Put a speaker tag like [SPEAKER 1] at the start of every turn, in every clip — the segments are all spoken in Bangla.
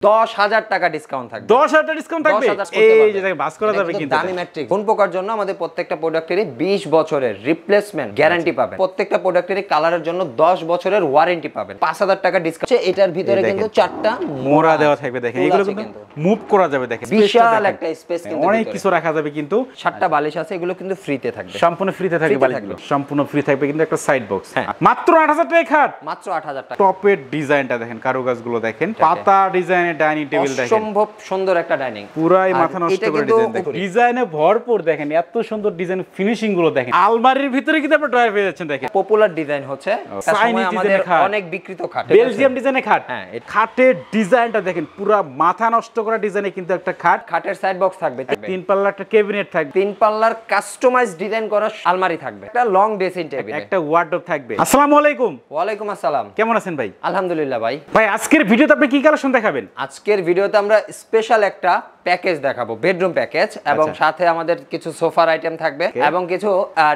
[SPEAKER 1] 10,000 টাকা ডিসকাউন্ট থাকবে।
[SPEAKER 2] 10,000 টাকা ডিসকাউন্ট থাকবে। এই যে বাস করা যাবে কিন্তু
[SPEAKER 1] দামি ম্যাট্রিক্স কোন পোকার জন্য আমাদের প্রত্যেকটা প্রোডাক্টেরই 20 বছরের রিপ্লেসমেন্ট গ্যারান্টি পাবেন। প্রত্যেকটা প্রোডাক্টেরই কালারের জন্য 10 বছরের ওয়ারেন্টি পাবেন। 5,000 টাকা ডিসকাউন্ট। এটার ভিতরে কিন্তু 4টা
[SPEAKER 2] মোড়া দেওয়া থাকবে। দেখেন এগুলো কিন্তু মুভ করা যাবে। দেখেন
[SPEAKER 1] বিশাল একটা স্পেস, কিন্তু
[SPEAKER 2] অনেক কিছু রাখা যাবে। কিন্তু
[SPEAKER 1] 7টা বালিশ আছে, এগুলো কিন্তু ফ্রিতে থাকবে।
[SPEAKER 2] সম্পূর্ণ ফ্রিতে থাকবে বালিশগুলো, সম্পূর্ণ ফ্রি থাকবে। কিন্তু একটা সাইড বক্স মাত্র 8,000 টাকা খাট,
[SPEAKER 1] মাত্র 8,000 টাকা।
[SPEAKER 2] টপের ডিজাইনটা দেখেন, কারুকাজগুলো দেখেন, পাতা ডিজাইনের ডাইনিং টেবিল দেখেন,
[SPEAKER 1] অসম্ভব সুন্দর একটা ডাইনিং,
[SPEAKER 2] পুরাই মাথা নষ্ট করে ডিজাইন দেখেন, ডিজাইনে ভরপুর। দেখেন এত সুন্দর ডিজাইন, ফিনিশিং গুলো দেখেন। আলমারির ভিতরে কিন্তু আপনি ড্রয়ার পেয়ে যাচ্ছেন। দেখেন
[SPEAKER 1] পপুলার ডিজাইন হচ্ছে, সময় আমাদের অনেক বিক্রিত খাট,
[SPEAKER 2] বেলজিয়াম ডিজাইনের খাট। হ্যাঁ, খাটের ডিজাইনটা দেখেন, পুরা মাথা নষ্ট করা ডিজাইনে কিন্তু একটা খাট।
[SPEAKER 1] খাটের সাইড বক্স থাকবে,
[SPEAKER 2] 3 পাল্লার একটা ক্যাবিনেট থাকবে,
[SPEAKER 1] 3 পাল্লার কাস্টমাইজ ডিজাইন করা আলমারি থাকবে, একটা লং ড্রেসিং টেবিল,
[SPEAKER 2] একটা ওয়ার্ডরোব থাকবে। আসসালামু আলাইকুম।
[SPEAKER 1] ওয়ালাইকুম আসসালাম।
[SPEAKER 2] কেমন আছেন ভাই?
[SPEAKER 1] আলহামদুলিল্লাহ ভাই।
[SPEAKER 2] ভাই আজকের ভিডিওতে আপনি কি কালেকশন দেখাবেন?
[SPEAKER 1] আজকের ভিডিওতে আমরা স্পেশাল একটা প্যাকেজ দেখাবো, বেডরুম প্যাকেজ, এবং সাথে আমাদের কিছু সোফার আইটেম থাকবে এবং কিছু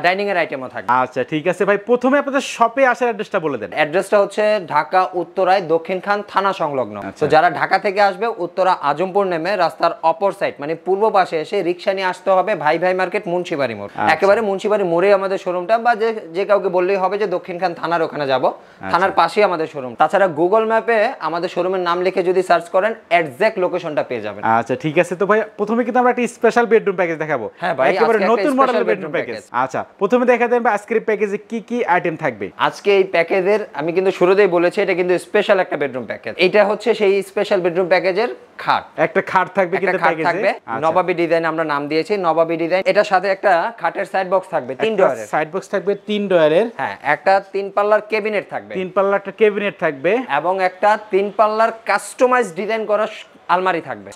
[SPEAKER 1] ডাইনিং এর আইটেমও থাকবে।
[SPEAKER 2] আচ্ছা ঠিক আছে ভাই, প্রথমে আপনাদের শপে আসার অ্যাড্রেসটা বলে দেন।
[SPEAKER 1] অ্যাড্রেসটা হচ্ছে ঢাকা উত্তরায় দক্ষিণখান থানা সংলগ্ন। তো যারা ঢাকা থেকে আসবে, উত্তরা আজমপুর নেমে রাস্তার অপর সাইড মানে পূর্ব পাশে এসে রিকশা নিয়ে আসতে হবে ভাই ভাই মার্কেট, মুন্সিবাড়ি মোড়। একেবারে মুন্সিবাড়ি মোড়ে আমাদের শোরুমটা, বা যে কাউকে বললেই হবে যে দক্ষিণখান থানার ওখানে যাব, থানার পাশেই আমাদের শোরুম। তাছাড়া গুগল ম্যাপে আমাদের শোরুমের নাম লিখে যদি সার্চ করেন এক্সাক্ট লোকেশনটা পেয়ে যাবেন।
[SPEAKER 2] আচ্ছা ঠিক আছে। তো ভাই প্রথমে কিন্তু আমরা একটা স্পেশাল বেডরুম প্যাকেজ দেখাবো।
[SPEAKER 1] হ্যাঁ ভাই,
[SPEAKER 2] একেবারে নতুন মডেলের বেডরুম প্যাকেজ। আচ্ছা প্রথমে দেখা দেন আজকের প্যাকেজে কি কি আইটেম থাকবে।
[SPEAKER 1] আজকে এই প্যাকেজের আমি কিন্তু শুরুতেই বলেছি, এটা কিন্তু স্পেশাল একটা বেডরুম প্যাকেজ। এটা হচ্ছে সেই স্পেশাল বেডরুম প্যাকেজের খাট।
[SPEAKER 2] একটা খাট থাকবে কিন্তু প্যাকেজে,
[SPEAKER 1] নবাবী ডিজাইন আমরা নাম দিয়েছি, নবাবী ডিজাইন। এটার সাথে একটা খাটের সাইড বক্স থাকবে, 3 ডয়ারের
[SPEAKER 2] সাইড বক্স থাকবে, 3 ডয়ারের।
[SPEAKER 1] হ্যাঁ, একটা 3 পাল্লার ক্যাবিনেট থাকবে,
[SPEAKER 2] 3 পাল্লার একটা ক্যাবিনেট থাকবে,
[SPEAKER 1] এবং একটা 3 পাল্লার কাস্টমাইজ ডিজাইন করা আলমারি থাকবে।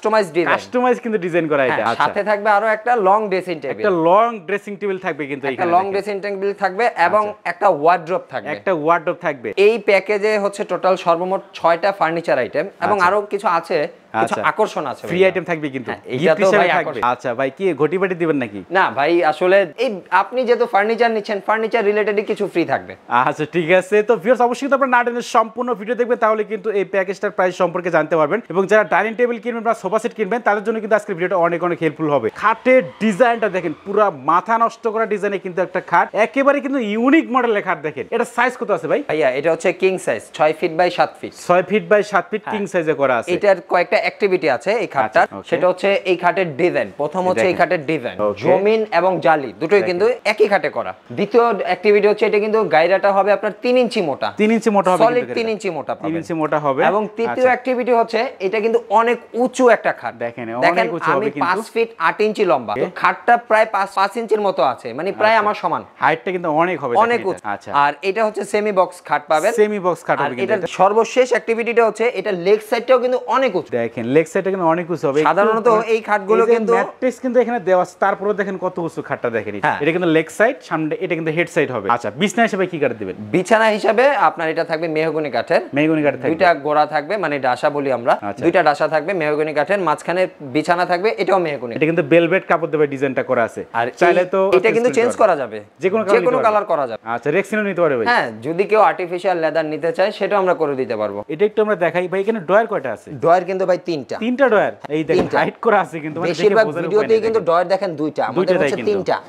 [SPEAKER 2] কাস্টমাইজ কিন্তু ডিজাইন করা এটা।
[SPEAKER 1] আচ্ছা, সাথে থাকবে আরো একটা লং ড্রেসিং টেবিল,
[SPEAKER 2] একটা লং ড্রেসিং টেবিল থাকবে কিন্তু এখানে,
[SPEAKER 1] একটা লং ড্রেসিং টেবিল থাকবে, এবং একটা ওয়ার্ড্রোব থাকবে,
[SPEAKER 2] একটা ওয়ার্ড্রোব থাকবে।
[SPEAKER 1] এই প্যাকেজে হচ্ছে টোটাল সর্বমোট 6টা ফার্নিচার আইটেম, এবং আরো কিছু আছে, কিছু আকর্ষণ আছে,
[SPEAKER 2] ফ্রি আইটেম থাকবে কিন্তু
[SPEAKER 1] গিফট হিসেবে থাকবে।
[SPEAKER 2] আচ্ছা ভাই, কি ঘটি বাটি দিবেন নাকি?
[SPEAKER 1] না ভাই, আসলে এই আপনি যেহেতু ফার্নিচার নিচ্ছেন, ফার্নিচার রিলেটেড কিছু ফ্রি থাকবে।
[SPEAKER 2] আচ্ছা ঠিক আছে। তো ভিউয়ার্স অবশ্যই তো আপনারা না টেনে সম্পূর্ণ ভিডিও দেখবেন, তাহলে কিন্তু এই প্যাকেজটার প্রাইস সম্পর্কে জানতে পারবেন। এবং যারা ডাইনিং টেবিল কিনবেন বা সোফা সেট কিনবেন, তাদের জন্য কিন্তু আজকের ভিডিওটা অনেক অনেক হেল্পফুল হবে। খাটের ডিজাইনটা দেখেন, পুরো মাথা নষ্ট করা ডিজাইনে কিন্তু একটা খাট, একেবারে কিন্তু ইউনিক মডেলের খাট। দেখেন এটা সাইজ কত আছে ভাই?
[SPEAKER 1] ভাইয়া এটা হচ্ছে king size, 6 feet by 7 feet,
[SPEAKER 2] 6 feet by 7 feet king সাইজে করা আছে।
[SPEAKER 1] এটার কয়েকটা অ্যাক্টিভিটি আছে এই খাটটার। সেটা হচ্ছে এই খাটের ডিজাইন, প্রথম হচ্ছে এই খাটের ডিজাইন জমিন এবং জালি দুটোই কিন্তু একই খাটে করা। দ্বিতীয় অ্যাক্টিভিটি হচ্ছে এটা কিন্তু গায়রাটা হবে আপনার 3 ইঞ্চি মোটা,
[SPEAKER 2] 3 ইঞ্চি মোটা হবে,
[SPEAKER 1] সলিড 3 ইঞ্চি মোটা পাবেন,
[SPEAKER 2] 3 ইঞ্চি মোটা হবে।
[SPEAKER 1] এবং তৃতীয় অ্যাক্টিভিটি হচ্ছে এটা কিন্তু অনেক উঁচু একটা খাট।
[SPEAKER 2] দেখেন অনেক উঁচু হবে, কিন্তু
[SPEAKER 1] 5 ফিট 8 ইঞ্চি লম্বা, তো খাটটা প্রায় 5 ইঞ্চির মতো আছে, মানে প্রায় আমার সমান।
[SPEAKER 2] হাইটটা কিন্তু অনেক হবে,
[SPEAKER 1] অনেক উঁচু।
[SPEAKER 2] আচ্ছা,
[SPEAKER 1] আর এটা হচ্ছে সেমি বক্স খাট পাবেন,
[SPEAKER 2] সেমি বক্স খাট হবে।
[SPEAKER 1] কিন্তু এটা সর্বশেষ অ্যাক্টিভিটিটা হচ্ছে এটা লেগ সাইডটাও কিন্তু অনেক উঁচু।
[SPEAKER 2] দেখেন লেগ সাইডটা কিন্তু অনেক উঁচু হবে।
[SPEAKER 1] সাধারণত এই খাটগুলো কিন্তু
[SPEAKER 2] ম্যাট্রেস কিন্তু এখানে দেওয়া আছে, তারপরে দেখেন কত উঁচু খাটটা। দেখেন এটা কিন্তু লেগ সাইড, সামনে এটা কিন্তু হেড সাইড হবে। আচ্ছা বিছানা হিসেবে কি কাঠ দিবেন?
[SPEAKER 1] বিছানা হিসেবে আপনার এটা থাকবে মেহগনি কাঠের,
[SPEAKER 2] মেহগনি কাঠ থাকবে,
[SPEAKER 1] দুইটা গোড়া থাকবে, মানে ডাসা বলি আমরা, দুইটা ডাসা থাকবে মেহগনি কাঠের, মাঝখানে বিছানা থাকবে, এটাও মেহগনি।
[SPEAKER 2] এটা কিন্তু ভেলভেট কাপড় দেবে, ডিজাইনটা করা আছে।
[SPEAKER 1] আর
[SPEAKER 2] চাইলে তো
[SPEAKER 1] এটা কিন্তু চেঞ্জ করা যাবে, যে কোনো কালার করা যাবে।
[SPEAKER 2] আচ্ছা রেক্সিনও নিতে পারবে ভাই?
[SPEAKER 1] হ্যাঁ, যদি কেউ আর্টিফিশিয়াল লেদার নিতে চায় সেটাও আমরা করে দিতে পারবো।
[SPEAKER 2] এটা একটু আমরা দেখাই ভাই। এখানে ডয়ার কয়টা আছে?
[SPEAKER 1] ডয়ার কিন্তু ভাই 3টা,
[SPEAKER 2] 3টা ডয়ার। এই দেখেন হাইট করা আছে, কিন্তু
[SPEAKER 1] বেশিরভাগ ভিডিওতেই কিন্তু ডয়ার দেখেন 2টা, আমাদের হচ্ছে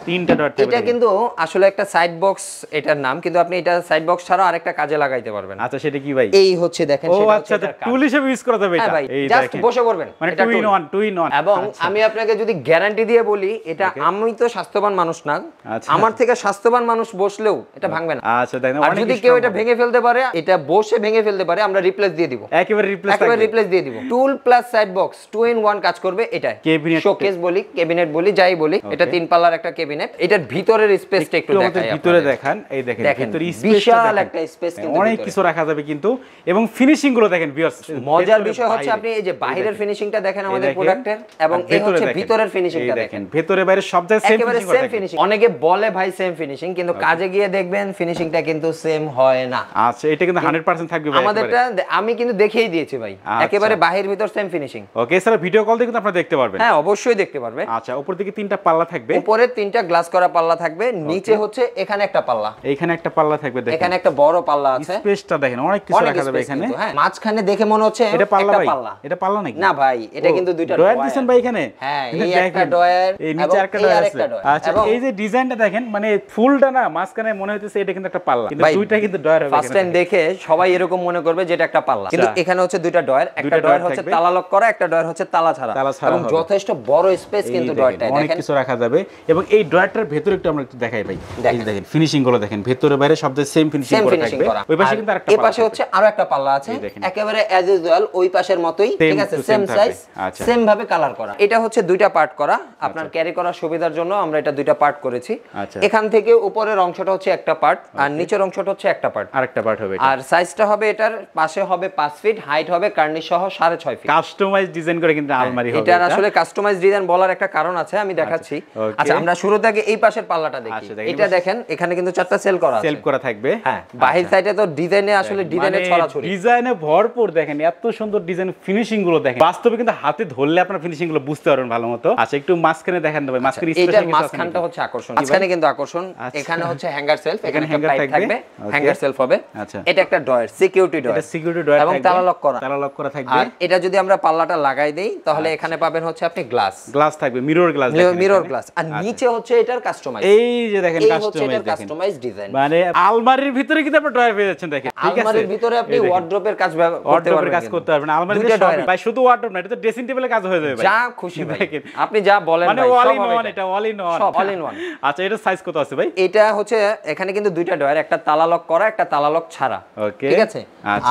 [SPEAKER 1] 3টা
[SPEAKER 2] ডয়ার।
[SPEAKER 1] এটা কিন্তু আসলে একটা সাইড বক্স এটার নাম, কিন্তু আপনি এটা সাইড বক্স ছাড়া আরেকটা কাজে লাগাইতে পারবেন।
[SPEAKER 2] আচ্ছা সেটা কি ভাই?
[SPEAKER 1] এই হচ্ছে দেখেন,
[SPEAKER 2] সেটা হচ্ছে টুল হিসেবে ইউজ করা যাবে এটা।
[SPEAKER 1] এই জাস্ট বসে করবেন,
[SPEAKER 2] মানে 2 in 1।
[SPEAKER 1] এবং আমি আপনাকে যদি গ্যারান্টি দিয়ে বলি, এটা আমি তো স্বাস্থ্যবান মানুষ না, আমার থেকে স্বাস্থ্যবান মানুষ বসলেও এটা ভাঙবে না।
[SPEAKER 2] আচ্ছা তাই না?
[SPEAKER 1] আর যদি কেউ এটা ভেঙে ফেলতে পারে, এটা বসে ভেঙে ফেলতে পারে, আমরা রিপ্লেস দিয়ে দিব,
[SPEAKER 2] একেবারে
[SPEAKER 1] রিপ্লেস দিয়ে দিব। টুল প্লাস সাইড বক্স 2 in 1 কাজ করবে। এটা
[SPEAKER 2] ক্যাবিনেট,
[SPEAKER 1] শোকেস বলি, ক্যাবিনেট বলি, যাই বলি, এটা 3 পাল্লার একটা ক্যাবিনেট। এটার ভিতরের স্পেসটা একটু দেখাই,
[SPEAKER 2] ভিতরে দেখান। এই দেখেন ভিতরে
[SPEAKER 1] বিশাল একটা স্পেস, কিন্তু
[SPEAKER 2] অনেক কিছু রাখা যাবে কিন্তু, এবং ফিনিশিং গুলো দেখেন ভিউয়ার্স।
[SPEAKER 1] মজার বিষয় হচ্ছে আপনি এই যে বাইরের ফিনিশিংটা দেখেন আমাদের প্রোডাক্টের, এবং এই হচ্ছে ভিতরের ফিনিশিংটা দেখেন।
[SPEAKER 2] ভিতরে বাইরে সব জায়গায় সেম
[SPEAKER 1] ফিনিশিং। অনেকে বলে ভাই সেম ফিনিশিং, কিন্তু কাজে গিয়ে দেখবেন ফিনিশিংটা কিন্তু সেম হয় না।
[SPEAKER 2] আচ্ছা এটা কিন্তু 100% থাকবে ভাই
[SPEAKER 1] আমাদেরটা। আমি কিন্তু দেখিয়ে দিয়েছি ভাই, একেবারে বাহির ভিতর same finishing.
[SPEAKER 2] Okay sir, video call দিয়ে কিন্তু আপনারা দেখতে পারবেন।
[SPEAKER 1] হ্যাঁ অবশ্যই দেখতে পারবে।
[SPEAKER 2] আচ্ছা, উপর দিকে 3টা পাল্লা থাকবে,
[SPEAKER 1] উপরে 3টা গ্লাস করা পাল্লা থাকবে, নিচে হচ্ছে এখানে একটা পাল্লা,
[SPEAKER 2] এইখানে একটা পাল্লা থাকবে, দেখেন
[SPEAKER 1] এখানে একটা বড় পাল্লা আছে।
[SPEAKER 2] স্পেসটা দেখেন, অনেক কিছু রাখা যাবে এখানে।
[SPEAKER 1] হ্যাঁ, মাঝখানে দেখে মনে হচ্ছে
[SPEAKER 2] এটা পাল্লা
[SPEAKER 1] একটা
[SPEAKER 2] ভাই,
[SPEAKER 1] পাল্লা।
[SPEAKER 2] এটা পাল্লা নাকি?
[SPEAKER 1] না ভাই, এটা কিন্তু দুইটা
[SPEAKER 2] ডয়ার দিবেন ভাই এখানে।
[SPEAKER 1] হ্যাঁ, এই একটা ডয়ার,
[SPEAKER 2] এই নিচে আরেকটা ডয়ার আছে। আচ্ছা, এই যে ডিজাইনটা দেখেন, মানে ফুলটা না মাঝখানে মনে হইতেছে এটা কিন্তু একটা পাল্লা, কিন্তু দুইটা কিন্তু ডয়ার হবে।
[SPEAKER 1] ফার্স্ট টাইম দেখে সবাই এরকম মনে করবে যে এটা একটা পাল্লা, কিন্তু এখানে হচ্ছে দুইটা ডয়ার, একটা ডয়ার হচ্ছে তালা লক করা, একটা ডয়ার হচ্ছে তালা ছাড়া, এবং যথেষ্ট বড় স্পেস কিন্তু ডয়ারটা,
[SPEAKER 2] অনেক কিছু রাখা যাবে। এবং এই ডয়ারটার ভেতরে একটু আমরা একটু দেখাই ভাই, এই দেখেন ফিনিশিং গুলো দেখেন, ভেতরে বাইরে সব সেম ফিনিশিং করা থাকবে। ওই পাশে কিন্তু আরেকটা
[SPEAKER 1] এই পাশে হচ্ছে আরো একটা পাল্লা আছে, একেবারে অ্যাজ ইউজুয়াল ওই পাশের মতোই, ঠিক আছে, সেম সাইজ, সেম ভাবে কালার করা। এটা হচ্ছে দুইটা পার্ট করা, আপনার ক্যারি করার সুবিধার জন্য আমরা এটা দুইটা পার্ট করেছি। এখান থেকে উপরের অংশটা হচ্ছে একটা পার্ট, আর নিচের অংশটা হচ্ছে একটা পার্ট,
[SPEAKER 2] আরেকটা পার্ট হবে।
[SPEAKER 1] আর সাইজটা হবে এটার পাশে হবে 5 ফিট, হাইট হবে কার্নিশ সহ 6.5 ফিট।
[SPEAKER 2] কাস্টমাইজ ডিজাইন করে কিন্তু আলমারি হবে।
[SPEAKER 1] এটার আসলে কাস্টমাইজ ডিজাইন বলার একটা কারণ আছে, আমি দেখাচ্ছি। আচ্ছা, আমরা শুরু থেকে এই পাশের পাল্লাটা দেখি। এটা দেখেন, এখানে কিন্তু 4টা সেল করা আছে,
[SPEAKER 2] সেল করা থাকবে।
[SPEAKER 1] হ্যাঁ, বাহির সাইডে তো ডিজাইনে আসলে ডিজাইনে ছড়াছড়ি,
[SPEAKER 2] ডিজাইনে ভরপুর। দেখেন এত সুন্দর ডিজাইন, ফিনিশিং গুলো দেখেন, বাস্তবে কিন্তু হাতে ধরলে আপনারা ফিনিশিং গুলো বুঝতে পারবেন ভালো মতো। আচ্ছা, একটু মাঝখানে দেখান ভাই, মাঝখানে
[SPEAKER 1] এটার মাঝখানটা হচ্ছে আকর্ষণ, মাঝখানে কিন্তু আকর্ষণ। এখানে হচ্ছে হ্যাঙ্গার সেলফ, এখানে হ্যাঙ্গার থাকবে, হ্যাঙ্গার সেলফ হবে।
[SPEAKER 2] আচ্ছা,
[SPEAKER 1] এটা একটা ডয়ার, সিকিউরিটি ডয়ার,
[SPEAKER 2] এটা সিকিউরিটি ডয়ার
[SPEAKER 1] এবং তালা লক করা,
[SPEAKER 2] তালা লক করা থাকবে।
[SPEAKER 1] আর এটা যদি আমরা পাল্লাটা লাগাই দেই তাহলে এখানে পাবেন হচ্ছে আপনি গ্লাস,
[SPEAKER 2] গ্লাস থাকবে, মিরর গ্লাস,
[SPEAKER 1] মিরর গ্লাস, আর নিচে হচ্ছে এটার কাস্টমাইজ।
[SPEAKER 2] এই যে দেখেন
[SPEAKER 1] কাস্টমাইজ ডিজাইন,
[SPEAKER 2] মানে আলমারির ভিতরে কিন্তু আপনি ডয়ার পেয়ে যাচ্ছেন। দেখেন
[SPEAKER 1] আলমারির ভিতরে আপনি ওয়ার্ড্রোবের কাজ করতে পারবেন।
[SPEAKER 2] আলমারিতে সব ভাই, শুধু ওয়ার্ড্রোব না, এটা তো ড্রেসিং টেবিলের কাজ হয়ে যাবে ভাই,
[SPEAKER 1] যা খুশি ভাই, আপনি যা বলেন
[SPEAKER 2] মানে অল ইন ওয়ান, এটা অল ইন ওয়ান,
[SPEAKER 1] সব অল ইন ওয়ান।
[SPEAKER 2] আচ্ছা, এটা সাইজ কত আছে ভাই?
[SPEAKER 1] এটা হচ্ছে এখানে কিন্তু দুইটা ডয়ার, একটা তালা লক করা, একটা তালা লক ছাড়া, ঠিক আছে।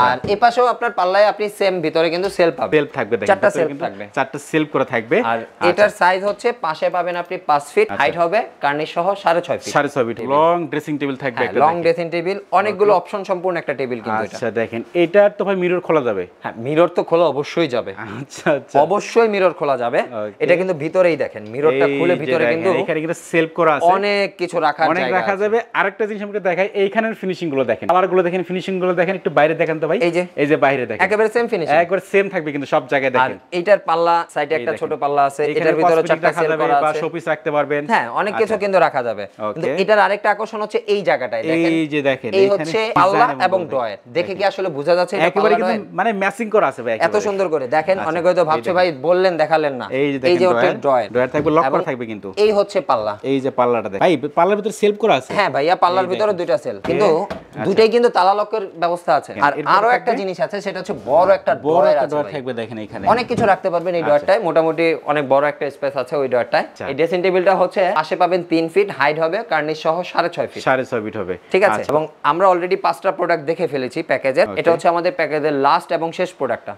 [SPEAKER 1] আর এই পাশেও আপনার পাল্লায় আপনি সেম ভিতরে কিন্তু সেল পাবেন,
[SPEAKER 2] সেল থাকবে, দেখেন
[SPEAKER 1] 4টা সেল থাকবে,
[SPEAKER 2] 4টা সেল করা থাকবে।
[SPEAKER 1] আর এটার সাইজ হচ্ছে পাশে পাবেন আপনি 5 ফিট, হাইট হবে কার্নিশ সহ 6.5 feet,
[SPEAKER 2] 6.5 feet. Long dressing table থাকবে, একটা
[SPEAKER 1] লং ড্রেসিং টেবিল, অনেকগুলো অপশন সম্পূর্ণ একটা টেবিল কিন্তু এটা।
[SPEAKER 2] আচ্ছা, দেখেন এটার তো ভাই মিরর খোলা যাবে?
[SPEAKER 1] হ্যাঁ, মিরর তো খোলা অবশ্যই যাবে।
[SPEAKER 2] আচ্ছা আচ্ছা,
[SPEAKER 1] অবশ্যই মিরর খোলা যাবে। এটা কিন্তু ভিতরেই দেখেন, মিররটা খুলে ভিতরে কিন্তু
[SPEAKER 2] এখানে কিন্তু সেলফ করা আছে,
[SPEAKER 1] অনেক কিছু রাখার জায়গা,
[SPEAKER 2] অনেক রাখা যাবে। আরেকটা জিনিস আমাকে দেখাই, এইখানের ফিনিশিং গুলো দেখেন, কালার গুলো দেখেন, ফিনিশিং গুলো দেখেন, একটু বাইরে দেখেন তো ভাই, এই যে বাইরে দেখেন,
[SPEAKER 1] একেবারে সেম ফিনিশিং,
[SPEAKER 2] একবারে সেম থাকবে কিন্তু সব জায়গায় দেখেন।
[SPEAKER 1] আর এটার পাল্লা সাইডে একটা ছোট পাল্লা আছে, এটার ভিতরে 4টা সেল করা আছে,
[SPEAKER 2] বা শোপিস রাখতে পারবেন।
[SPEAKER 1] হ্যাঁ, অনেক কিছু কিন্তু রাখা যাবে। কিন্তু এটার আরেকটা আকর্ষণ হচ্ছে এই জায়গাটায় দেখেন,
[SPEAKER 2] এই যে দেখেন,
[SPEAKER 1] এই হচ্ছে পাল্লা এবং ডয়ার, দেখে কি আসলে বোঝা যাচ্ছে এটা
[SPEAKER 2] একেবারে কিন্তু মানে ম্যাচিং করা আছে ভাই,
[SPEAKER 1] এত সুন্দর করে দেখেন। অনেকে হয়তো ভাবছে ভাই বললেন দেখালেন না,
[SPEAKER 2] এই যে ডয়ার, ডয়ার থাকবে, লক করা থাকবে কিন্তু।
[SPEAKER 1] এই হচ্ছে পাল্লা,
[SPEAKER 2] এই যে পাল্লাটা দেখেন ভাই, পাল্লার ভিতরে সেলফ করা আছে।
[SPEAKER 1] হ্যাঁ ভাইয়া, পাল্লার ভিতরে দুইটা সেল, কিন্তু দুইটাই কিন্তু তালা লকের ব্যবস্থা আছে। আর আরো একটা জিনিস আছে, সেটা হচ্ছে বড় একটা ডয়ার
[SPEAKER 2] থাকবে, দেখেন এখানে
[SPEAKER 1] অনেক কিছু রাখতে পারবেন এই ডয়ারটায়, মোটামুটি অনেক বড় একটা স্পেস আছে ওই ডয়ারটায়। এই ড্রেসিং টেবিলটা হচ্ছে পাশে পাবেন 3 ফিট, হাইট হবে কার্নিশ সহ 6.5 ফিট,
[SPEAKER 2] 6.5 ফিট হবে,
[SPEAKER 1] ঠিক আছে। এবং আমরা অলরেডি 5টা প্রোডাক্ট দেখে ফেলেছি প্যাকেজের, এটা হচ্ছে আমাদের প্যাকেজের লাস্ট এবং শেষ প্রোডাক্টটা।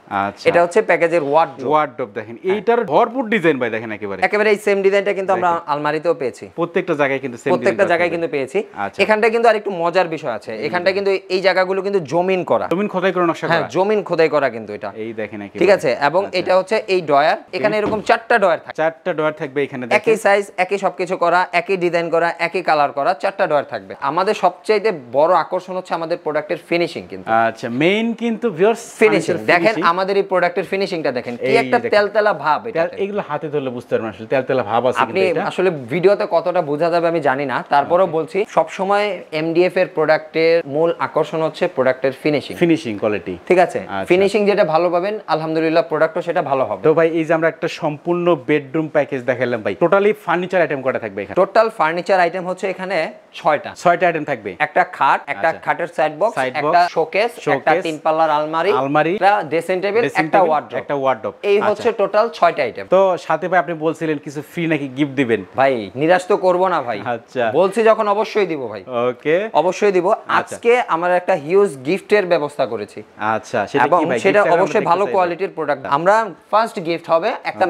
[SPEAKER 1] এটা হচ্ছে প্যাকেজের ওয়ার্ডরোব,
[SPEAKER 2] দেখেন এইটার ভরপুর ডিজাইন ভাই, দেখেন একেবারে
[SPEAKER 1] এই সেম ডিজাইনটা কিন্তু আমরা আলমারিতেও পেয়েছি,
[SPEAKER 2] প্রত্যেকটা জায়গায় কিন্তু সেম,
[SPEAKER 1] প্রত্যেকটা জায়গায় কিন্তু পেয়েছি। এখানটা কিন্তু আরেকটু মজার বিষয় আছে, এখানটা কিন্তু এই জায়গাগুলো কিন্তু জমিন করা,
[SPEAKER 2] জমিন খোদাই করে নকশা করা,
[SPEAKER 1] হ্যাঁ জমিন খোদাই করা কিন্তু এটা,
[SPEAKER 2] এই দেখেন
[SPEAKER 1] ঠিক আছে। এবং এটা হচ্ছে এই ডয়ার, এখানে এরকম 4টা ডয়ার থাকবে,
[SPEAKER 2] 4টা ডয়ার থাকবে এখানে, দেখেন
[SPEAKER 1] একই সাইজ, একই সবকিছু করা, একই ডিজাইন করা, একই কালার করা, 4টা ডয়ার থাকবে। আমাদের সবচেয়ে বড় আকর্ষণ হচ্ছে আমাদের প্রোডাক্টের ফিনিশিং কিন্তু।
[SPEAKER 2] আচ্ছা, মেইন কিন্তু ভিউয়ার্স
[SPEAKER 1] ফিনিশিং দেখেন, আমাদের এই প্রোডাক্টের ফিনিশিংটা দেখেন, কি একটা তেলতেলা ভাব, এটা
[SPEAKER 2] এগুলো হাতে ধরলে বুঝতে পারবেন আসলে তেলতেলা ভাব আছে।
[SPEAKER 1] আপনি আসলে ভিডিওতে কতটা বোঝা যাবে আমি জানি না, তারপরেও বলছি সব সময় এমডিএফ এর প্রোডাক্টের মূল আকর্ষণ হচ্ছে প্রোডাক্টের ফিনিশিং কোয়ালিটি, ঠিক আছে। ফিনিশিং যেটা ভালো পাবেন, আলহামদুলিল্লাহ প্রোডাক্টও সেটা ভালো হবে।
[SPEAKER 2] তো ভাই, এই যে আমরা একটা সম্পূর্ণ বেডরুম প্যাকেজ দেখালাম ভাই, টোটালি ফার্নিচার আইটেম কটা থাকবে এখানে?
[SPEAKER 1] টোটাল ফার্নিচার আইটেম হচ্ছে এখানে 6টা
[SPEAKER 2] আইটেম থাকবে।
[SPEAKER 1] একটা খাট, একটা খাটের সাইড বক্স, একটা শোকেস, একটা 3 পাল্লার আলমারি, একটা ড্রেসিং টেবিল, একটা ওয়ার্ডরোব, এই হচ্ছে টোটাল 6টা আইটেম।
[SPEAKER 2] তো সাথে ভাই আপনি বলছিলেন কিছু ফ্রি নাকি গিফট দিবেন?
[SPEAKER 1] ভাই নিরাশ তো করব না ভাই,
[SPEAKER 2] আচ্ছা
[SPEAKER 1] বলছি যখন অবশ্যই দিব ভাই,
[SPEAKER 2] ওকে
[SPEAKER 1] অবশ্যই দিব। আজকে আমরা একটা হিউজ গিফটের ব্যবস্থা করেছি,
[SPEAKER 2] আচ্ছা
[SPEAKER 1] সেটা অবশ্যই ভালো কোয়ালিটির প্রোডাক্ট। আমরা ফার্স্ট গিফট হবে একটা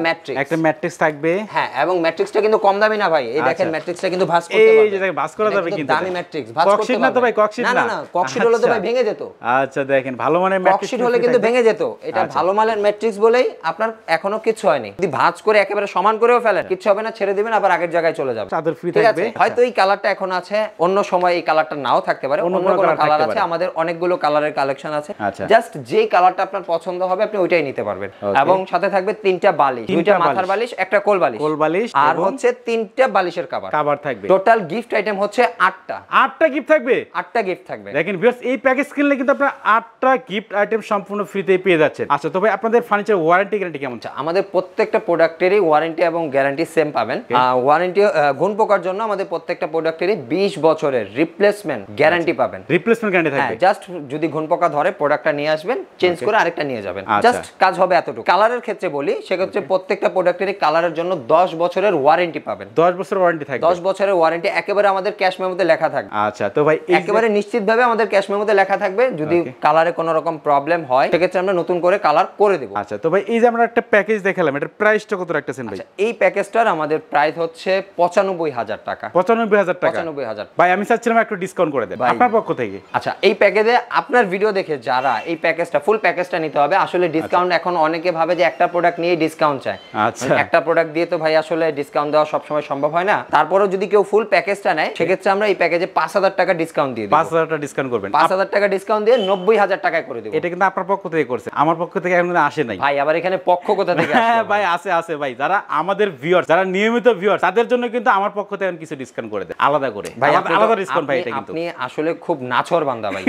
[SPEAKER 1] ম্যাট্রিক্স থাকবে, হ্যাঁ, এবং ম্যাট্রিক্সটা কিন্তু কম দামি না ভাই, এই দেখেন ম্যাট্রিক্সটা কিন্তু ভাঁজ করতে পারবে,
[SPEAKER 2] এই যে দেখেন ভাঁজ করা যাবে কিন্তু
[SPEAKER 1] দামি ম্যাট্রিক্স ভাঁজ করতে পারবে না তো ভাই, ককশিট না ককশিট হলে তো ভাই ভেঙে যেত।
[SPEAKER 2] আচ্ছা দেখেন, ভালো মানের ম্যাট্রিক্স
[SPEAKER 1] ককশিট হলে কিন্তু ভেঙে যেত, এটা ভালো মানের ম্যাট্রিক্স বলেই আপনার এখনো কিছু হয়নি। যদি ভাঁজ করে একেবারে সমান করেও ফেলেন কিছু হবে না, ছেড়ে দিবেন আবার আগের জায়গায় চলে যাবে,
[SPEAKER 2] চাদর ফ্রি থাকবে।
[SPEAKER 1] হয়তো এই কালারটা এখন আছে, অন্য সময় এই কালারটা নাও থাকতে পারে, অন্য কোনো কালার আছে, আমাদের অনেকগুলো কালারের কালেকশন আছে, জাস্ট যেই কালারটা আপনার পছন্দ হবে আপনি ওইটাই দুইটাই নিতে পারবেন এবং সাথে থাকবে তিনটা বালিশ, দুইটা মাথার বালিশ, একটা কোল বালিশ আর হচ্ছে তিনটা বালিশের কভার থাকবে। টোটাল গিফট আইটেম হচ্ছে 8টা গিফট থাকবে। 8টা গিফট থাকবে।
[SPEAKER 2] দেখেন ভিউয়ার্স, এই প্যাকেজ কিনলে কিন্তু আপনারা 8টা গিফট আইটেম সম্পূর্ণ ফ্রিতে পেয়ে যাচ্ছেন। আচ্ছা, তবে আপনাদের ফার্নিচার ওয়ারেন্টি গ্যারান্টি কেমন?
[SPEAKER 1] আমাদের প্রত্যেকটা প্রোডাক্টেরই ওয়ারেন্টি এবং গ্যারান্টি সেম পাবেন। ওয়ারেন্টি ঘুণ পোকার জন্য আমাদের প্রত্যেকটা প্রোডাক্টেরই 20 বছরের রিপ্লেসমেন্ট গ্যারান্টি পাবেন।
[SPEAKER 2] রিপ্লেসমেন্ট গ্যারান্টি থাকবে।
[SPEAKER 1] জাস্ট যদি ঘুণ পোকা ধরে প্রোডাক্টটা নিয়ে আসবেন, চেঞ্জ করে আরেকটা নিয়ে যাবেন, জাস্ট কাজ হবে এতটুকু। কালারের ক্ষেত্রে বলি, সেক্ষেত্রে প্রত্যেকটা প্রোডাক্টেরই কালারের জন্য 10 বছরের ওয়ারেন্টি পাবেন।
[SPEAKER 2] 10 বছরের ওয়ারেন্টি থাকবে।
[SPEAKER 1] 10 বছরের ওয়ারেন্টি একেবারে আমাদের ক্যাশ মেমোতে লেখা থাকবে।
[SPEAKER 2] আচ্ছা, তো ভাই
[SPEAKER 1] একেবারে নিশ্চিতভাবে আমাদের ক্যাশ মেমোতে লেখা থাকবে, যদি কালারে কোনো রকম প্রবলেম হয় সেক্ষেত্রে আমরা নতুন করে কালার করে দেব।
[SPEAKER 2] আচ্ছা, তো ভাই এই যে আমরা একটা প্যাকেজ দেখালাম, এটার প্রাইসটা কত রাখতেছেন ভাই?
[SPEAKER 1] এই প্যাকেজটার আমাদের প্রাইস হচ্ছে 95,000 টাকা।
[SPEAKER 2] 95,000 টাকা।
[SPEAKER 1] 95,000
[SPEAKER 2] ভাই আমি চাচ্ছিলাম একটু ডিসকাউন্ট করে দেন আপনার পক্ষ থেকে।
[SPEAKER 1] আচ্ছা, এই প্যাকেজে আপনার ভিডিও দেখে যারা এই প্যাকেজটা ফুল প্যাকেজটা নিতে হবে, আসলে ডিসকাউন্ট এখন অনেকে ভাবে যে একটা প্রোডাক্ট নিয়ে ডিসকাউন্ট চায়।
[SPEAKER 2] আচ্ছা,
[SPEAKER 1] একটা প্রোডাক্ট দিয়ে তো ভাই আসলে ডিসকাউন্ট দেওয়া সব সময় সম্ভব হয় না। তারপরেও যদি কেউ ফুল প্যাকেজটা নেয়, সেক্ষেত্রে আমরা এই প্যাকেজে 5,000 টাকা ডিসকাউন্ট দিয়ে দেব।
[SPEAKER 2] 5,000 টাকা ডিসকাউন্ট করবেন।
[SPEAKER 1] 5,000 টাকা ডিসকাউন্ট দিয়ে 90,000 টাকায় করে দেব।
[SPEAKER 2] এটা কিন্তু আপনার পক্ষ থেকে করছে, আমার পক্ষ থেকে এখন আসে নাই
[SPEAKER 1] ভাই। আবার এখানে পক্ষ কোথা থেকে আসে?
[SPEAKER 2] হ্যাঁ ভাই, আছে ভাই। যারা আমাদের ভিউয়ার, যারা নিয়মিত ভিউয়ার, তাদের জন্য কিন্তু আমার পক্ষ থেকে কিছু ডিসকাউন্ট করে দেয় আলাদা করে।
[SPEAKER 1] ভাই
[SPEAKER 2] আলাদা ডিসকাউন্ট ভাই। এটা কিন্তু
[SPEAKER 1] আপনি আসলে খুব নাছর বান্দা ভাই।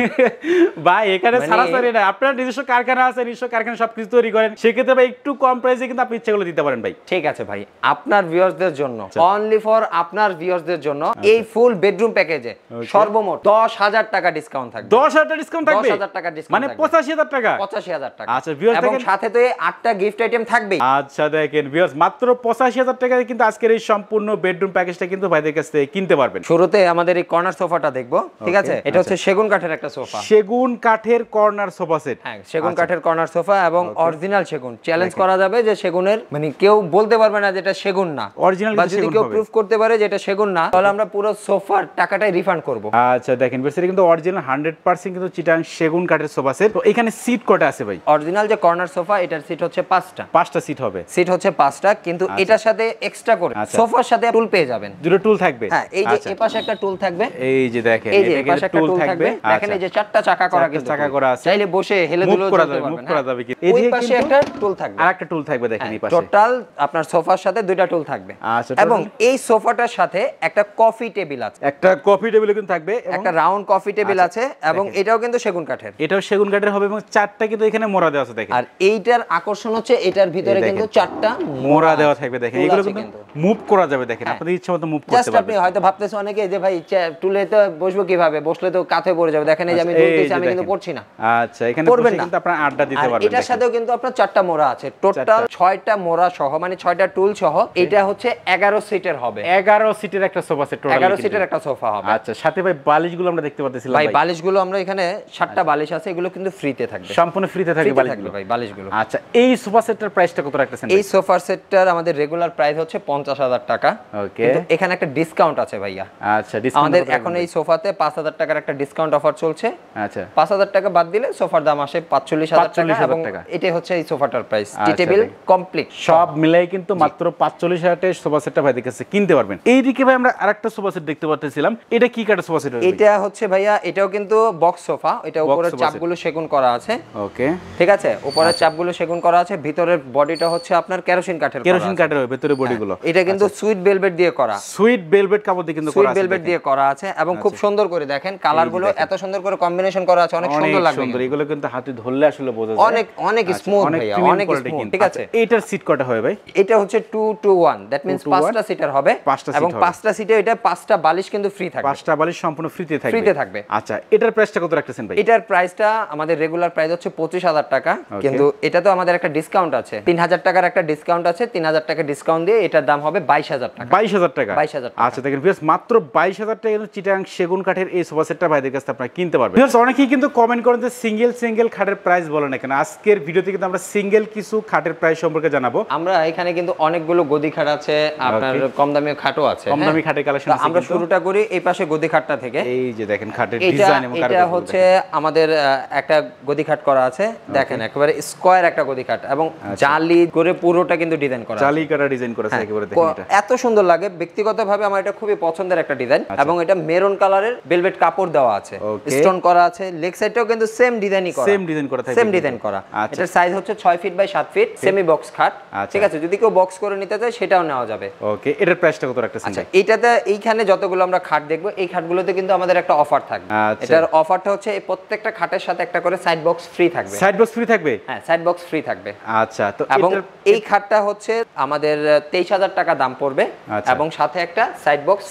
[SPEAKER 2] ভাই এখানে সারাসারি না, আপনার নিজস্ব কারখানা আছে, নিজস্ব কারখানা সবকিছু তৈরি করেন, সেক্ষেত্রে ভাই একটু কম প্রাইসে কিন্তু আপনি ইচ্ছাগুলো দিতে পারেন ভাই।
[SPEAKER 1] ঠিক আছে ভাই, আপনার ভিউয়ারদের জন্য, অনলি ফর আপনার ভিউয়ারদের জন্য এই ফুল বেডরুম প্যাকেজে সর্বমোট 10,000 টাকা ডিসকাউন্ট থাকবে।
[SPEAKER 2] 10,000 টাকা ডিসকাউন্ট থাকবে।
[SPEAKER 1] 10,000 টাকা ডিসকাউন্ট
[SPEAKER 2] মানে 85,000 টাকা।
[SPEAKER 1] 85,000 টাকা।
[SPEAKER 2] আচ্ছা ভিউয়ার্স,
[SPEAKER 1] এবং সাথে তো 8টা গিফট আইটেম থাকবে।
[SPEAKER 2] আচ্ছা দেখেন ভিউয়ার্স, মাত্র 85,000 টাকায় কিন্তু আজকের এই সম্পূর্ণ বেডরুম প্যাকেজটা কিন্তু ভাইদের কাছ থেকে কিনতে পারবেন।
[SPEAKER 1] শুরুতে আমাদের এই কর্নার সোফাটা দেখবো, ঠিক আছে? এটা হচ্ছে সেগুন কাঠের একটা সোফা।
[SPEAKER 2] সেগুন কাঠের কর্নার সোফা সেট।
[SPEAKER 1] হ্যাঁ, সেগুন কাঠের কর্নার সোফা এবং অরিজিনাল সেগুন। চ্যালেঞ্জ করা যাবে যে সেগুনের, মানে কেউ বলতে পারবে না যে এটা সেগুন না।
[SPEAKER 2] অরিজিনাল
[SPEAKER 1] বা যদি কেউ প্রুফ করতে পারে যে এটা সেগুন না, তাহলে আমরা পুরো সোফার টাকাটাই রিফান্ড করব।
[SPEAKER 2] আচ্ছা দেখেন ভিউয়ার্স, এটা কিন্তু অরিজিনাল 100% কিন্তু চিটাং সেগুন কাঠের সোফা সেট। তো এখানে সিট কয়টা আছে ভাই?
[SPEAKER 1] অরিজিনাল যে কর্নার সোফা, এটার সিট হচ্ছে 5টা।
[SPEAKER 2] 5টা সিট হবে।
[SPEAKER 1] সিট হচ্ছে 5টা, কিন্তু এটার সাথে এক্সট্রা করে সোফার সাথে টুল পেয়ে যাবেন।
[SPEAKER 2] দুটো টুল থাকবে।
[SPEAKER 1] হ্যাঁ, এই যে এই পাশে একটা টুল থাকবে,
[SPEAKER 2] এই যে দেখেন
[SPEAKER 1] এই যে এই পাশে একটা টুল থাকবে। দেখেন এই যে 4টা চাকা করা, কিন্তু
[SPEAKER 2] চাকা করা আছে,
[SPEAKER 1] চাইলে বসে হেলে দুলে চলতে পারবেন।
[SPEAKER 2] মুভ করা যাবে কি?
[SPEAKER 1] এই পাশে একটা টুল থাকবে,
[SPEAKER 2] আর একটা টুল থাকবে দেখেন এই পাশে।
[SPEAKER 1] টোটাল আপনার সোফার সাথে 2টা টুল থাকবে।
[SPEAKER 2] আচ্ছা,
[SPEAKER 1] এবং এই সোফাটার সাথে একটা কফি টেবিল আছে।
[SPEAKER 2] একটা কফি টেবিল কিন্তু থাকবে,
[SPEAKER 1] একটা রাউন্ড কফি টেবিল আছে, এবং এটাও কিন্তু সেগুন কাঠের।
[SPEAKER 2] এটাও সেগুন কাঠের হবে, এবং 4টা কিন্তু এখানে মোড়া দেওয়া আছে দেখেন।
[SPEAKER 1] আর এইটার আকর্ষণ হচ্ছে এটার ভিতরে কিন্তু 4টা
[SPEAKER 2] মোড়া দেওয়া থাকবে দেখেন। এগুলো কিন্তু মুভ করা যাবে দেখেন, আপনাদের ইচ্ছা মতো মুভ করতে পারবেন।
[SPEAKER 1] আপনি হয়তো ভাবতেছেন অনেকে যে ভাই টুলে তো বসবো কিভাবে, বসলে তো কাঁথে পড়ে যাবে। দেখেন এই যে আমি দুলতেছি, আমি কিন্তু পড়ছি না।
[SPEAKER 2] আচ্ছা, এখানে বসে কিন্তু আপনারা আড্ডা দিতে পারবেন।
[SPEAKER 1] এটার সাথেও কিন্তু আপনার 4টা মোড়া আছে, টোটাল 6টা মোড়া সহ, মানে 6টা টুল সহ। এটা হচ্ছে 11 সিটের হবে।
[SPEAKER 2] 11 সিটের একটা সোফা সেট, টোটাল
[SPEAKER 1] 11 সিটের একটা সোফা হবে।
[SPEAKER 2] আচ্ছা, সাথে ভাই বালিশগুলো আমরা দেখতে পাচ্ছিলাম
[SPEAKER 1] ভাই। বালিশগুলো আমরা এখানে 7টা বালিশ আছে, এগুলো কিন্তু ফ্রিতে থাকবে,
[SPEAKER 2] সম্পূর্ণ ফ্রিতে থাকবে বালিশগুলো
[SPEAKER 1] ভাই, বালিশগুলো।
[SPEAKER 2] আচ্ছা, এই সোফা সেটটার প্রাইসটা কত রাখতেছেন?
[SPEAKER 1] এই সোফা সেটটার আমাদের রেগুলার প্রাইস হচ্ছে 50,000 টাকা।
[SPEAKER 2] ওকে,
[SPEAKER 1] কিন্তু এখানে একটা ডিসকাউন্ট আছে ভাইয়া।
[SPEAKER 2] আচ্ছা, ডিসকাউন্ট
[SPEAKER 1] আমাদের এখন এই সোফাতে 5,000 টাকার একটা ডিসকাউন্ট অফার চলছে।
[SPEAKER 2] আচ্ছা,
[SPEAKER 1] 5,000 টাকা বাদ দিলে সোফার দাম আসে 45,000 টাকা। এবং এটাই হচ্ছে এই সোফাটার প্রাইস, টি টেবিল কমপ্লিট
[SPEAKER 2] সব মিলাই কিন্তু মাত্র 45,000 টাকায় সোফা সেটটা ভাইদের কাছে কিনতে পারবেন। এইদিকে ভাই আমরা আরেকটা সোফা সেট দেখতে পাচ্ছিলাম, এটা কি কাঠের সোফা সেট?
[SPEAKER 1] এটা হচ্ছে ভাইয়া, এটাও কিন্তু বক্স সোফা। এটা উপরের চাপগুলো সেগুন করা আছে।
[SPEAKER 2] ওকে,
[SPEAKER 1] ঠিক আছে, উপরের চাপগুলো সেগুন করা আছে, ভিতরের বডিটা হচ্ছে আপনার কেরোসিন কাঠের।
[SPEAKER 2] কেরোসিন কাঠের হবে ভিতরে বডিগুলো।
[SPEAKER 1] এটা কিন্তু সুইট ভেলভেট দিয়ে করা,
[SPEAKER 2] সুইট ভেলভেট কাপড় দিয়ে কিন্তু করা আছে,
[SPEAKER 1] সুইট ভেলভেট দিয়ে করা আছে। এবং খুব সুন্দর করে দেখেন কালারগুলো এত সুন্দর করে কম্বিনেশন করা আছে, অনেক সুন্দর লাগবে।
[SPEAKER 2] সুন্দর, এগুলো কিন্তু হাতে ধরলে আসলে বোঝা যায়
[SPEAKER 1] অনেক অনেক স্মুথ ভাইয়া, অনেক স্মুথ। ঠিক আছে,
[SPEAKER 2] এটার সিট কয়টা হবে ভাই?
[SPEAKER 1] এটা হচ্ছে 2 to 1, দ্যাট মিন্স 5টা সিটার হবে। এবং 5টা সিটে এটা 5টা বালিশ কিন্তু ফ্রি থাকবে।
[SPEAKER 2] 5টা বালিশ সম্পূর্ণ ফ্রিতে থাকবে। আচ্ছা, এটার প্রাইসটা কত রাখতেছেন ভাই?
[SPEAKER 1] এটার প্রাইসটা আমাদের রেগুলার প্রাইস হচ্ছে 25,000 টাকা, কিন্তু এটা তো আমাদের একটা ডিসকাউন্ট আছে, 3,000 টাকার একটা ডিসকাউন্ট আছে। 3,000 টাকা ডিসকাউন্ট দিয়ে এটার দাম হবে 22,000 টাকা।
[SPEAKER 2] 22,000 টাকা।
[SPEAKER 1] 22,000 টাকা।
[SPEAKER 2] আচ্ছা দেখেন ভিউয়ার্স, মাত্র 22,000 টাকা কিন্তু চিটাং সেগুন কাঠের এই সোফা সেটটা ভাইদের কাছে আপনারা কিনতে পারবেন। ভিউয়ার্স, অনেকেই কিন্তু কমেন্ট করেন যে সিঙ্গেল খাটের প্রাইস বলেন না কেন। আজকের ভিডিওতে কিন্তু আমরা সিঙ্গেল কিছু খাটের প্রাইস সম্পর্কে জানাবো।
[SPEAKER 1] আমরা এখানে কিন্তু অনেকগুলো গদি খাট আছে, আপনার কম দামি খাটও আছে।
[SPEAKER 2] কম দামি খাটের কালেকশন আছে।
[SPEAKER 1] আমরা শুরুটা করি এই পাশে গদি খাটটা থেকে।
[SPEAKER 2] এই যে দেখেন খাটের ডিজাইন এবং কারুকার্য।
[SPEAKER 1] এটা হচ্ছে আমাদের একটা গদি খাট করা আছে, দেখেন একেবারে স্কয়ার একটা গদি খাট, এবং জালি করে পুরোটা কিন্তু ডিজাইন করা আছে।
[SPEAKER 2] জালি করা ডিজাইন করা আছে একেবারে, দেখেন এটা
[SPEAKER 1] এত সুন্দর লাগে। ব্যক্তিগতভাবে আমার এটা খুবই পছন্দের একটা ডিজাইন। এবং এটা মেরুন কালারের ভেলভেট কাপড় দেওয়া আছে, স্টোন করা আছে। লেগ সাইডটাও কিন্তু সেম ডিজাইনই করা,
[SPEAKER 2] সেম ডিজাইন করা থাকে,
[SPEAKER 1] সেম ডিজাইন করা। এটার সাইজ হচ্ছে 6 feet by 7 feet semi box খাট। ঠিক আছে, যদি কেউ বক্স করে নিতে চায় সেটাও নেওয়া যাবে।
[SPEAKER 2] ওকে, এটার প্রাইসটা কত রাখতেছেন?
[SPEAKER 1] আচ্ছা, এটাতে এইখানে যতগুলো আমরা খাট দেখবো এই খাটগুলোতে কিন্তু আমাদের একটা অফার থাকবে। এটার অফারটা হচ্ছে এই প্রত্যেকটা খাটের সাথে একটা করে সাইড বক্স ফ্রি থাকবে।
[SPEAKER 2] সাইড বক্স ফ্রি থাকবে?
[SPEAKER 1] হ্যাঁ, সাইড বক্স ফ্রি থাকবে।
[SPEAKER 2] আচ্ছা, তো
[SPEAKER 1] এবং এই খাটটা হচ্ছে আমাদের 23,000 টাকা দাম পড়বে এবং সাথে একটা সাইড বক্স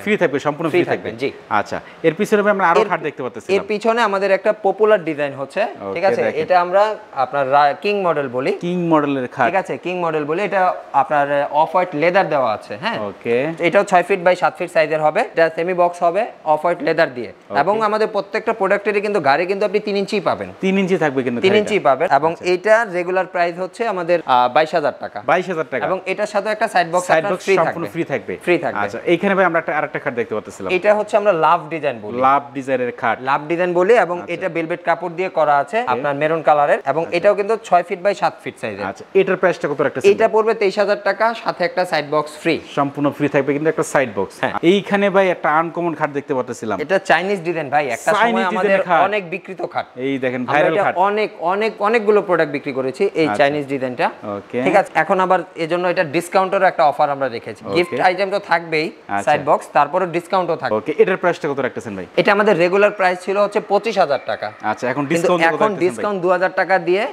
[SPEAKER 2] ফ্রি থাকবে, সম্পূর্ণ ফ্রি থাকবে।
[SPEAKER 1] জি।
[SPEAKER 2] আচ্ছা, এর পিছনে আমরা আরো খাট দেখতে পাচ্ছি।
[SPEAKER 1] এর পিছনে আমাদের একটা পপুলার ডিজাইন হচ্ছে, ঠিক আছে, এটা আমরা আপনার কিং মডেল বলি।
[SPEAKER 2] কিং মডেলের খাট,
[SPEAKER 1] ঠিক আছে, কিং মডেল বলি। এটা আপনার অফ হোয়াইট লেদার দেওয়া আছে। হ্যাঁ,
[SPEAKER 2] ওকে।
[SPEAKER 1] এটাও 6 ফিট বাই 7 ফিট সাইজের হবে। এটা সেমি বক্স হবে অফ হোয়াইট লেদার দিয়ে। এবং আমাদের প্রত্যেকটা প্রোডাক্টেরই কিন্তু গাড়ি কিন্তু আপনি 3 ইঞ্চি পাবেন।
[SPEAKER 2] 3 ইঞ্চি থাকবে কিন্তু
[SPEAKER 1] 3 ইঞ্চি পাবেন। এবং এইটার রেগুলার প্রাইস হচ্ছে আমাদের 22,000 টাকা।
[SPEAKER 2] 22,000 টাকা।
[SPEAKER 1] এবং এটার সাথে একটা সাইড বক্স ফ্রি থাকবে।
[SPEAKER 2] সম্পূর্ণ ফ্রি থাকবে।
[SPEAKER 1] ফ্রি থাকবে।
[SPEAKER 2] আচ্ছা, এইখানে ভাই আমরা আরেকটা খাট দেখতে পাচ্ছিলাম।
[SPEAKER 1] এটা হচ্ছে আমরা লাভ ডিজাইন বলি।
[SPEAKER 2] লাভ ডিজাইনের খাট,
[SPEAKER 1] লাভ ডিজাইন বলি। এবং এটা ভেলভেট কাপড় দিয়ে করা আছে আপনার মেরুন কালারের। এবং এটাও কিন্তু 6 ফিট বাই 7 ফিট সাইজের।
[SPEAKER 2] আচ্ছা, এটার প্রাইসটা কত রাখতেছেন?
[SPEAKER 1] এটা পড়বে 23,000 টাকা, সাথে একটা সাইড বক্স ফ্রি।
[SPEAKER 2] সম্পূর্ণ ফ্রি থাকবে কিন্তু একটা সাইড বক্স। এইখানে ভাই একটা আনকমন খাট দেখতে পাচ্ছিলাম।
[SPEAKER 1] এটা চাইনিজ ডিজাইন ভাই। একটা সময় আমাদের অনেক বিক্রিত খাট।
[SPEAKER 2] এই দেখেন ভাইরাল খাট।
[SPEAKER 1] অনেকগুলো প্রোডাক্ট বিক্রি করেছি এই চাইনিজ ডিজাইনটা। ঠিক আছে, এখন আবার এজন্য এটা ডিসকাউন্টের একটা অফার আমরা রেখেছি। গিফট আইটেম তো থাকবেই, সাইড বক্স, তারপরে ডিসকাউন্টও থাকবে।
[SPEAKER 2] ওকে, এটার প্রাইসটা কত রাখতেছেন ভাই?
[SPEAKER 1] এটা আমাদের রেগুলার প্রাইস ছিল হচ্ছে 25,000 টাকা।
[SPEAKER 2] আচ্ছা, এখন ডিসকাউন্ট
[SPEAKER 1] 2,000 টাকা দিয়ে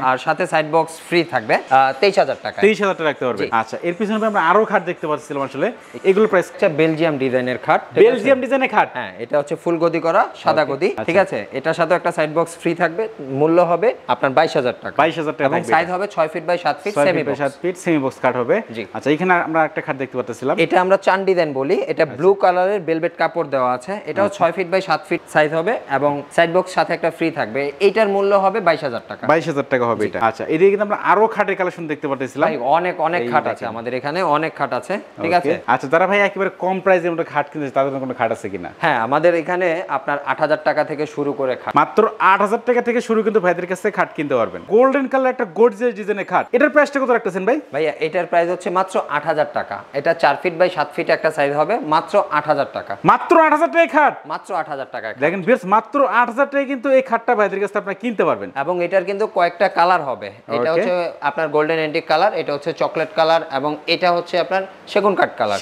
[SPEAKER 1] আর সাথে সাইড বক্স ফ্রি থাকবে 23,000 টাকা।
[SPEAKER 2] 23,000 টাকা রাখতে পারবে। আচ্ছা, এর পিছনে আমরা আরো খাট দেখতে পাচ্ছিলাম। আসলে এগুলো প্রাইস
[SPEAKER 1] হচ্ছে বেলজিয়াম ডিজাইনের খাট।
[SPEAKER 2] বেলজিয়াম ডিজাইনের খাট?
[SPEAKER 1] হ্যাঁ, এটা হচ্ছে ফুল গদি করা সাদা গদি। ঠিক আছে, এটার সাথে একটা সাইড বক্স ফ্রি থাকবে। মূল্য হবে আপনার 22,000 টাকা।
[SPEAKER 2] 22,000 টাকা।
[SPEAKER 1] এবং সাইজ হবে 6 feet by 7 feet semi box.
[SPEAKER 2] 7 feet semi box কাট হবে। আচ্ছা, এখানে আমরা একটা খাট দেখতে পাচ্ছিলাম।
[SPEAKER 1] এটা আমরা চান ডিজাইন বলি। এটা ব্লু কালারের ভেলভেট কাপড় দেওয়া আছে। এটাও 6 ফিট বাই 7 ফিট সাইজ হবে এবং সাইড বক্স সাথে একটা ফ্রি থাকবে। এইটার মূল্য হবে 22,000 টাকা।
[SPEAKER 2] 22,000 টাকা হবে এটা। আচ্ছা, এদিকে কিন্তু আমরা আরো খাটের কালেকশন দেখতে পাচ্ছিলাম।
[SPEAKER 1] ভাই অনেক খাট আছে আমাদের এখানে, অনেক খাট আছে। ঠিক আছে।
[SPEAKER 2] আচ্ছা, যারা ভাই একেবারে কম প্রাইসের মধ্যে খাট কিনছে তাদের কোনো খাট আছে কিনা?
[SPEAKER 1] হ্যাঁ, আমাদের এখানে আপনার 8,000 টাকা থেকে শুরু করে খাট।
[SPEAKER 2] মাত্র 8,000 টাকা থেকে শুরু কিন্তু ভাইদের কাছে খাট কিনতে পারবেন। গোল্ডেন কালার একটা গর্জিয়াস ডিজাইনের খাট। এটার প্রাইসটা কত রাখতেছেন ভাই?
[SPEAKER 1] ভাইয়া, এটার প্রাইস হচ্ছে মাত্র 8,000 টাকা। এটা 4 ফিট বাই 7 ফিট একটা সাইজ হবে, মাত্র 8,000 টাকা।
[SPEAKER 2] মাত্র 8,000 টাকা খাট?
[SPEAKER 1] মাত্র 8,000 টাকা।
[SPEAKER 2] দেখেন ভিউয়ার্স, মাত্র 8,000 টাকা কিন্তু এই খাটটা ভাইদের কাছে আপনারা কিনতে পারবেন।
[SPEAKER 1] এবং এটার কিন্তু কয়েকটা কালার হবে। এটা হচ্ছে আপনার গোল্ডেন এন্টিক কালার, এটা হচ্ছে চকলেট কালার এবং এটা হচ্ছে আপনার সেগুন কাঠ কালার।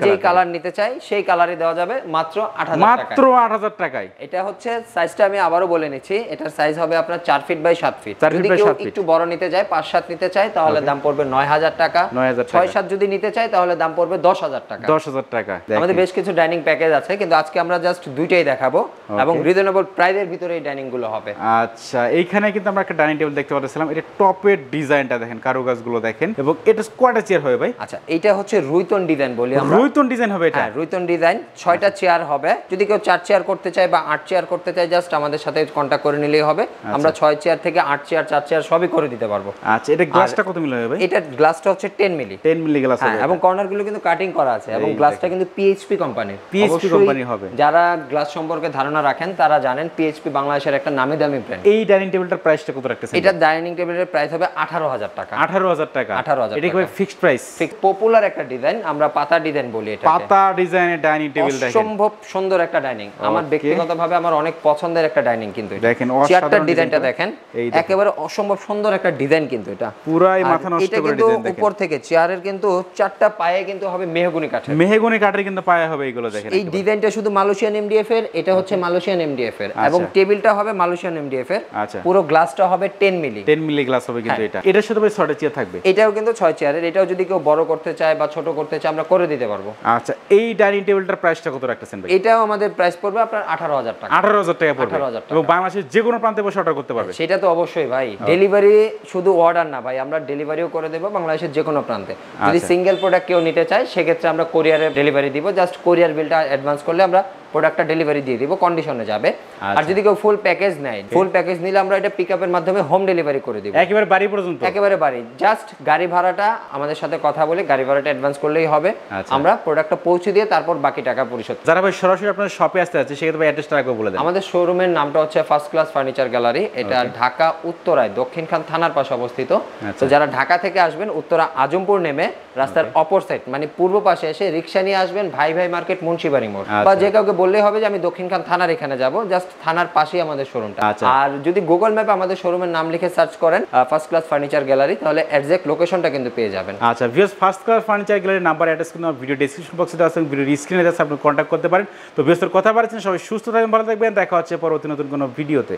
[SPEAKER 1] যেই কালার নিতে চাই সেই কালারই দেওয়া যাবে মাত্র 8,000 টাকা।
[SPEAKER 2] মাত্র 8,000 টাকায়।
[SPEAKER 1] এটা হচ্ছে সাইজটা আমি আবারও বলে নিচ্ছি। এটার সাইজ হবে আপনার 4 ফিট বাই 7 ফিট। যদি কেউ একটু বড় নিতে চায়, 5-7 নিতে চায়, তাহলে দাম পড়বে 9,000 টাকা। 6-7 যদি নিতে চায় তাহলে দাম পড়বে 10,000 টাকা।
[SPEAKER 2] 10,000 টাকা।
[SPEAKER 1] আমাদের বেশ কিছু ডাইনিং প্যাকেজ আছে, কিন্তু আজকে আমরা জাস্ট দুইটাই দেখাবো এবং রিজনেবল প্রাইসের ভিতরে এই ডাইনিং গুলো হবে।
[SPEAKER 2] আচ্ছা, এইখানে কিন্তু আমরা একটা ডাইনিং টেবিল দেখতে পাচ্ছিলাম। এটা টপের ডিজাইনটা দেখেন, কারুকাজগুলো দেখেন। এবং এটা কয়টা চেয়ার হবে ভাই?
[SPEAKER 1] আচ্ছা, এটা হচ্ছে রুইতন ডিজাইন বলি আমরা।
[SPEAKER 2] রুইতন ডিজাইন হবে এটা?
[SPEAKER 1] হ্যাঁ, রুইতন ডিজাইন। 6টা চেয়ার হবে। যদি কেউ 4 চেয়ার করতে চায় বা 8 চেয়ার করতে চায়, জাস্ট আমাদের সাথে কন্টাক্ট করে নিলেই হবে। আমরা 6 চেয়ার থেকে 8 চেয়ার, 4 চেয়ার সবই করে দিতে পারবো।
[SPEAKER 2] আচ্ছা, এটা গ্লাসটা কত মিলি হবে ভাই?
[SPEAKER 1] এটা গ্লাসটা হচ্ছে 10 মিলি।
[SPEAKER 2] 10 মিলি গ্লাস হবে।
[SPEAKER 1] এবং কর্নার গুলো কিন্তু কাটিং করা আছে এবং গ্লাসটা কিন্তু পিএইচপি কোম্পানির।
[SPEAKER 2] পিএইচপি কোম্পানি হবে।
[SPEAKER 1] যারা গ্লাস সম্পর্কে ধারণা রাখেন তারা জানেন পিএইচপি বাংলাদেশের একটা নামি দামি ব্র্যান্ড।
[SPEAKER 2] এই ডাইনিং টেবিলটার প্রাইসটা কত রাখতেছেন?
[SPEAKER 1] এটা ডাইনিং টেবিলের প্রাইস হবে 18,000 টাকা।
[SPEAKER 2] 18,000 টাকা।
[SPEAKER 1] 18,000
[SPEAKER 2] এটা কি ফিক্সড প্রাইস?
[SPEAKER 1] ফিক্স। পপুলার একটা ডিজাইন, আমরা পাতা ডিজাইন বলি এটা।
[SPEAKER 2] পাতা ডিজাইনের ডাইনিং টেবিল দেখেন,
[SPEAKER 1] অসম্ভব সুন্দর একটা ডাইনিং। আমার ব্যক্তিগতভাবে আমার অনেক পছন্দের একটা ডাইনিং কিন্তু এটা।
[SPEAKER 2] দেখেন
[SPEAKER 1] চেয়ারটার ডিজাইনটা দেখেন, একেবারে অসম্ভব সুন্দর একটা ডিজাইন কিন্তু এটা।
[SPEAKER 2] পুরাই মাথা নষ্ট করে ডিজাইন দেখেন।
[SPEAKER 1] উপর থেকে চেয়ারের কিন্তু 4টা পায়ে কিন্তু হবে মেহগনি কাঠের।
[SPEAKER 2] মেহগনি কাঠের কিন্তু পায়ে হবে এগুলো দেখেন।
[SPEAKER 1] এই ডিজাইনটা শুধু মালয়েশিয়ান এমডিএফ এর, এটা হচ্ছে মালয়েশিয়ান এমডিএফ এর এবং টেবিলটা হবে মালয়েশিয়ান এমডিএফ এর। পুরো গ্লাসটা হবে 10 মিলি।
[SPEAKER 2] 10 মিলি গ্লাস হবে কিন্তু এটা। এটার সাথে ভাই 6টা চেয়ার থাকবে।
[SPEAKER 1] এটাও কিন্তু 6 চেয়ারের। এটাও যদি কেউ বড় করতে চায় বা ছোট করতে চায় আমরা করে দিতে পারবো।
[SPEAKER 2] আচ্ছা, এই ডাইনিং টেবিলটার প্রাইসটা কত রাখতেছেন ভাই?
[SPEAKER 1] এটাও আমাদের প্রাইস পড়বে আপনার 18,000 টাকা।
[SPEAKER 2] 18,000 টাকা পড়বে। এবং বাংলাদেশের যে কোনো প্রান্তে বসে অর্ডার করতে পারবে।
[SPEAKER 1] সেটা তো অবশ্যই ভাই। ডেলিভারি শুধু অর্ডার না ভাই, আমরা ডেলিভারিও করে দেব বাংলাদেশের যে কোনো প্রান্তে। যদি সিঙ্গেল প্রোডাক্ট কেউ নিতে চায় সেক্ষেত্রে আমরা কোরিয়ারে ডেলিভারি দিব। জাস্ট কোরিয়ার বিলটা অ্যাডভান্স করলে আমরা প্রোডাক্টটা ডেলিভারি দিয়ে দিব, কন্ডিশনে যাবে। আর যদি কেউ ফুল প্যাকেজ নেয়, ফুল প্যাকেজ নিলে আমরা এটা পিকআপের মাধ্যমে হোম ডেলিভারি করে দিব,
[SPEAKER 2] একেবারে বাড়ি পর্যন্ত।
[SPEAKER 1] একেবারে বাড়ি। জাস্ট গাড়ি ভাড়াটা আমাদের সাথে কথা বলে গাড়ি ভাড়াটা অ্যাডভান্স করলেই হবে। আমরা প্রোডাক্টটা পৌঁছে দিয়ে তারপর বাকি টাকা পরিশোধ।
[SPEAKER 2] যারা ভাই সরাসরি আপনাদের শপে আসতে আছে সেক্ষেত্রে ভাই অ্যাড্রেসটা একবার বলে দেন।
[SPEAKER 1] আমাদের শোরুমের নামটা হচ্ছে ফার্স্ট ক্লাস ফার্নিচার গ্যালারি। এটা ঢাকা উত্তরায় দক্ষিণখান থানার পাশে অবস্থিত। তো যারা ঢাকা থেকে আসবেন, উত্তরা আজমপুর নেমে রাস্তার অপর সাইড মানে পূর্ব পাশে এসে রিক্সা নিয়ে আসবেন, ভাই ভাই মার্কেট মুন্সিবাড়ি মোড়, বা যে কাউকে বললেই হবে যে আমি দক্ষিণখান থানার এখানে যাব, জাস্ট থানার পাশেই আমাদের শোরুমটা। আর যদি গুগল ম্যাপে আমাদের শোরুমের নাম লিখে সার্চ করেন ফার্স্ট ক্লাস ফার্নিচার গ্যালারি, তাহলে এক্সাক্ট লোকেশনটা কিন্তু পেয়ে যাবেন।
[SPEAKER 2] আচ্ছা ভিউয়ার্স, ফার্স্ট ক্লাস ফার্নিচার গ্যালারির নাম্বার অ্যাড্রেস কিন্তু ভিডিও ডেসক্রিপশন বক্সে দেওয়া আছে, ভিডিও স্ক্রিনে দেওয়া আছে, আপনি কন্ট্যাক্ট করতে পারেন। তো ভিউয়ার্স কথা বলছেন, সবাই সুস্থ থাকবেন, ভালো থাকবেন, দেখা হচ্ছে পরবর্তী নতুন কোনো ভিডিওতে।